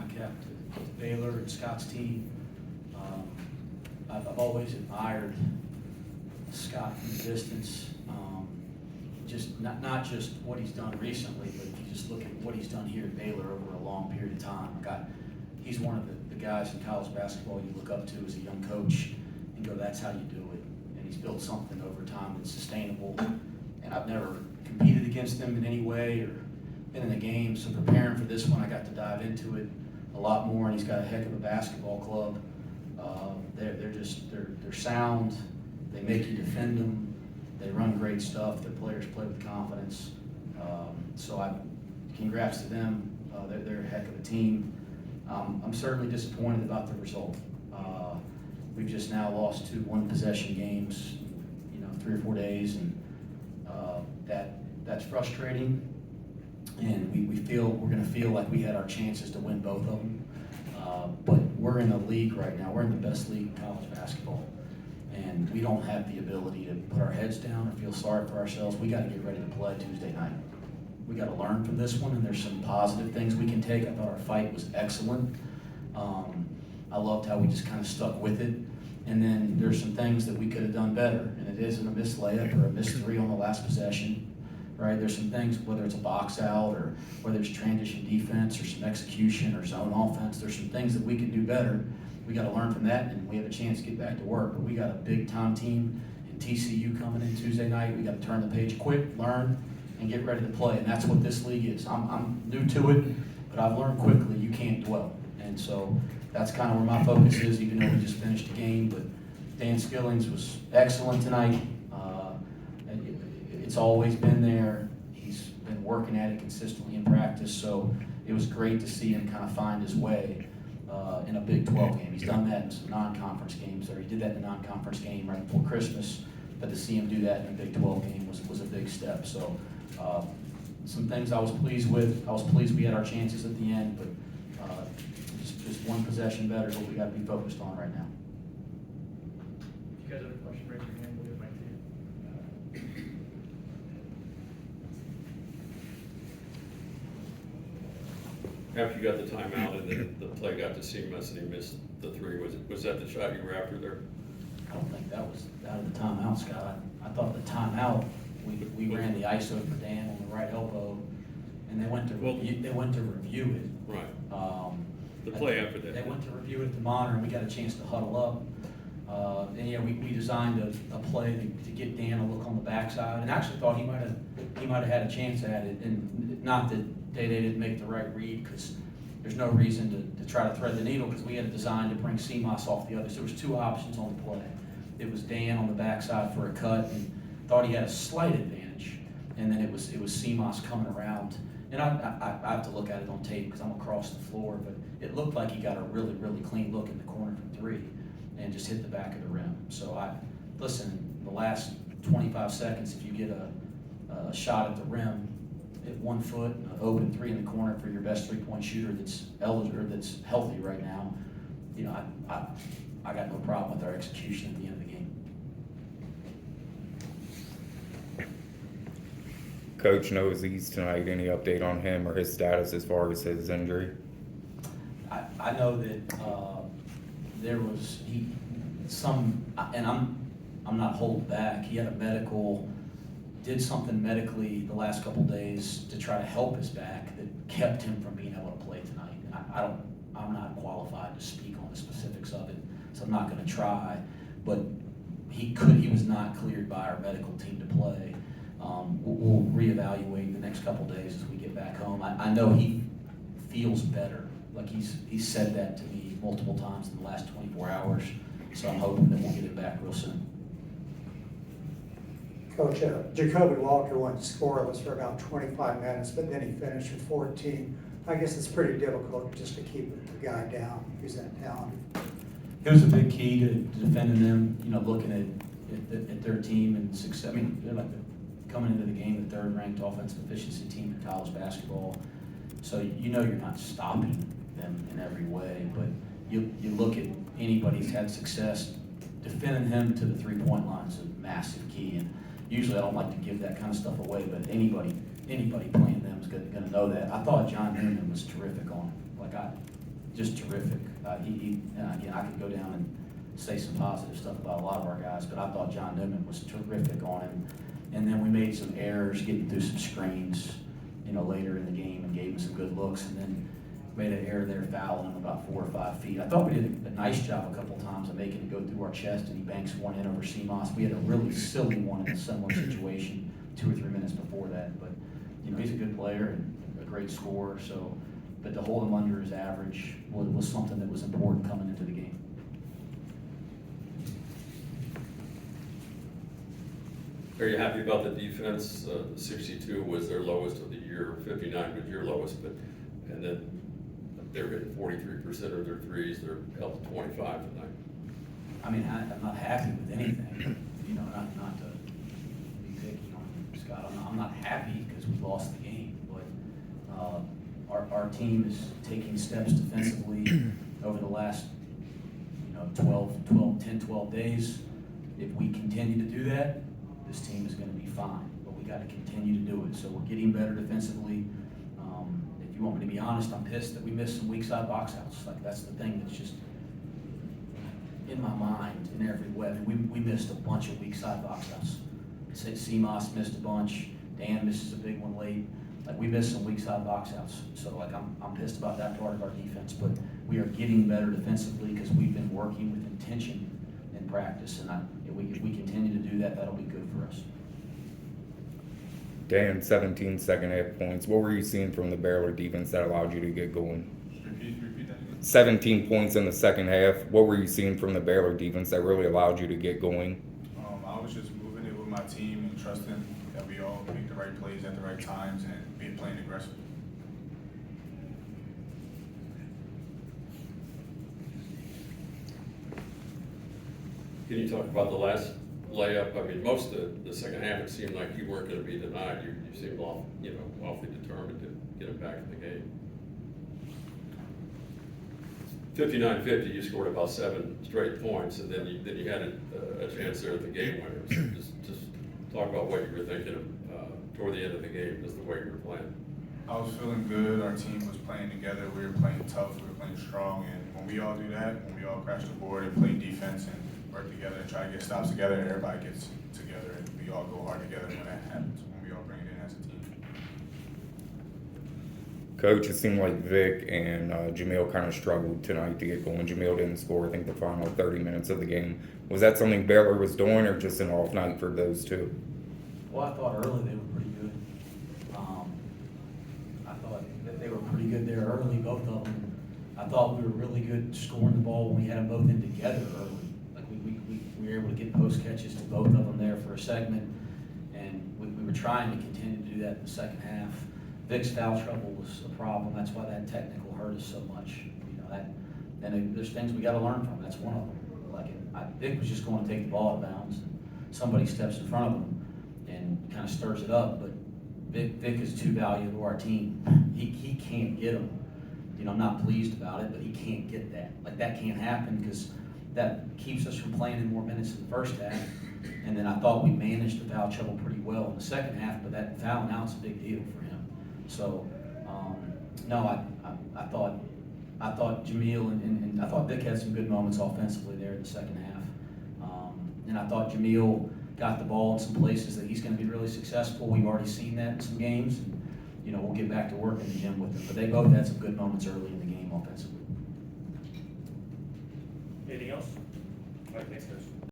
my cap to Baylor and Scott's team. I've always admired Scott from the distance. Just not just what he's done recently, but if you just look at what he's done here at Baylor over a long period of time. He's one of the guys in college basketball you look up to as a young coach and go, that's how you do it. And he's built something over time that's sustainable. And I've never competed against him in any way or been in the game. So preparing for this one, I got to dive into it a lot more. And he's got a heck of a basketball club. They're sound. They make you defend them. They run great stuff. Their players play with confidence. Congrats to them. They're a heck of a team. I'm certainly disappointed about the result. We've just now lost 2 one-possession games, 3 or 4 days, and that's frustrating. And we're going to feel like we had our chances to win both of them. But we're in a league right now. We're in the best league in college basketball. And we don't have the ability to put our heads down or feel sorry for ourselves. We got to get ready to play Tuesday night. We got to learn from this one, and there's some positive things we can take. I thought our fight was excellent. I loved how we just kind of stuck with it. And then there's some things that we could have done better, and it isn't a missed layup or a missed 3 on the last possession, right? There's some things, whether it's a box out or whether it's transition defense or some execution or zone offense, there's some things that we can do better. We got to learn from that, and we have a chance to get back to work. But we got a big-time team in TCU coming in Tuesday night. We got to turn the page quick, learn, and get ready to play. And that's what this league is. I'm new to it, but I've learned quickly you can't dwell. And so that's kind of where my focus is, even though we just finished the game. But Dan Skillings was excellent tonight. It's always been there. He's been working at it consistently in practice. So it was great to see him kind of find his way in a Big 12 game. He's done that in some non-conference games, or he did that in a non-conference game right before Christmas, but to see him do that in a Big 12 game was a big step. So some things I was pleased with. I was pleased we had our chances at the end, but just one possession better is what we got to be focused on right now. If you guys have a question, raise your hand. We'll get back to you. After you got the timeout and then the play got to Seamus and he missed the 3, was that the shot you were after there? I don't think that was out of the timeout, Scott. I thought the timeout, we ran the ISO for Dan on the right elbow, and they went to review it. Right. The play after that. They went to review it at the monitor, and we got a chance to huddle up. We designed a play to get Dan a look on the backside, and actually thought he might have had a chance at it, and not that they didn't make the right read, because there's no reason to try to thread the needle, because we had a design to bring Seamus off the other. So there was 2 options on the play. It was Dan on the backside for a cut, and thought he had a slight advantage, and then it was Seamus coming around. And I have to look at it on tape because I'm across the floor, but it looked like he got a really, really clean look in the corner from 3 and just hit the back of the rim. So listen, the last 25 seconds, if you get a shot at the rim at 1 foot, an open 3 in the corner for your best 3-point shooter that's eligible, that's healthy right now, I got no problem with our execution at the end of the game. Coach knows he's tonight. Any update on him or his status as far as his injury? I know that there was and I'm not holding back. He had a medical, did something medically the last couple days to try to help his back that kept him from being able to play tonight. I'm not qualified to speak on the specifics of it, so I'm not going to try. But he was not cleared by our medical team to play. We'll reevaluate the next couple days as we get back home. I know he feels better. Like he's said that to me multiple times in the last 24 hours. So I'm hoping that we'll get it back real soon. Coach, Jacoby Walker went scoreless for about 25 minutes, but then he finished with 14. I guess it's pretty difficult just to keep the guy down. He's that talented. It was a big key to defending them, looking at their team and success. I mean, they're like coming into the game, the 3rd-ranked offensive efficiency team in college basketball. So you're not stopping them in every way, but you look at anybody who's had success, defending him to the 3-point line is a massive key. And usually I don't like to give that kind of stuff away, but anybody playing them is going to know that. I thought John Newman was terrific on it. Like just terrific. Again, I could go down and say some positive stuff about a lot of our guys, but I thought John Newman was terrific on him. And then we made some errors getting through some screens, later in the game and gave him some good looks, and then made an error there fouling him about 4 or 5 feet. I thought we did a nice job a couple times of making it go through our chest, and he banks one in over Seamoss. We had a really silly one in a similar situation 2 or 3 minutes before that, but he's a good player and a great scorer. So, but to hold him under his average was something that was important coming into the game. Are you happy about the defense? 62 was their lowest of the year, 59 was your lowest, and then they're hitting 43% of their threes. They're held to 25 tonight. I mean, I'm not happy with anything, not to be picking on Scott. I'm not happy because we lost the game, but our team is taking steps defensively over the last 10, 12 days. If we continue to do that, this team is going to be fine, but we got to continue to do it. So we're getting better defensively. If you want me to be honest, I'm pissed that we missed some weak side box outs. Like, that's the thing that's just in my mind in every way. I mean, we missed a bunch of weak side box outs. Seamoss missed a bunch. Dan misses a big one late. Like, we missed some weak side box outs. So I'm pissed about that part of our defense, but we are getting better defensively because we've been working with intention in practice, and if we continue to do that, that'll be good for us. Dan, 17 second half points. What were you seeing from the Baylor defense that allowed you to get going? Repeat that again. 17 points in the second half. What were you seeing from the Baylor defense that really allowed you to get going? I was just moving it with my team and trusting that we all make the right plays at the right times and be playing aggressive. Can you talk about the last layup? I mean, most of the second half, it seemed like you weren't going to be denied. You seemed awfully determined to get them back in the game. 59-50, you scored about 7 straight points, and then you had a chance there at the game winner. So just talk about what you were thinking toward the end of the game, just the way you were playing. I was feeling good. Our team was playing together. We were playing tough. We were playing strong. And when we all do that, when we all crash the board and play defense and work together and try to get stops together, everybody gets together and we all go hard together when that happens, when we all bring it in as a team. Coach, it seemed like Vic and Jamil kind of struggled tonight to get going. Jamil didn't score, I think, the final 30 minutes of the game. Was that something Baylor was doing or just an off night for those two? Well, I thought early they were pretty good. I thought that they were pretty good there early, both of them. I thought we were really good scoring the ball when we had them both in together early. Like we were able to get post catches to both of them there for a segment, and we were trying to continue to do that in the second half. Vic's foul trouble was a problem. That's why that technical hurt us so much. And there's things we got to learn from. That's one of them. Vic was just going to take the ball out of bounds, and somebody steps in front of him and kind of stirs it up. But Vic is too valuable to our team. He can't get them. I'm not pleased about it, but he can't get that. Like, that can't happen because that keeps us from playing in more minutes in the first half. And then I thought we managed the foul trouble pretty well in the second half, but that foul out's a big deal for him. So, no, I thought Jamil and I thought Vic had some good moments offensively there in the second half. And I thought Jamil got the ball in some places that he's going to be really successful. We've already seen that in some games. And, we'll get back to work in the gym with them. But they both had some good moments early in the game offensively. Anything else? All right, thanks, Coach.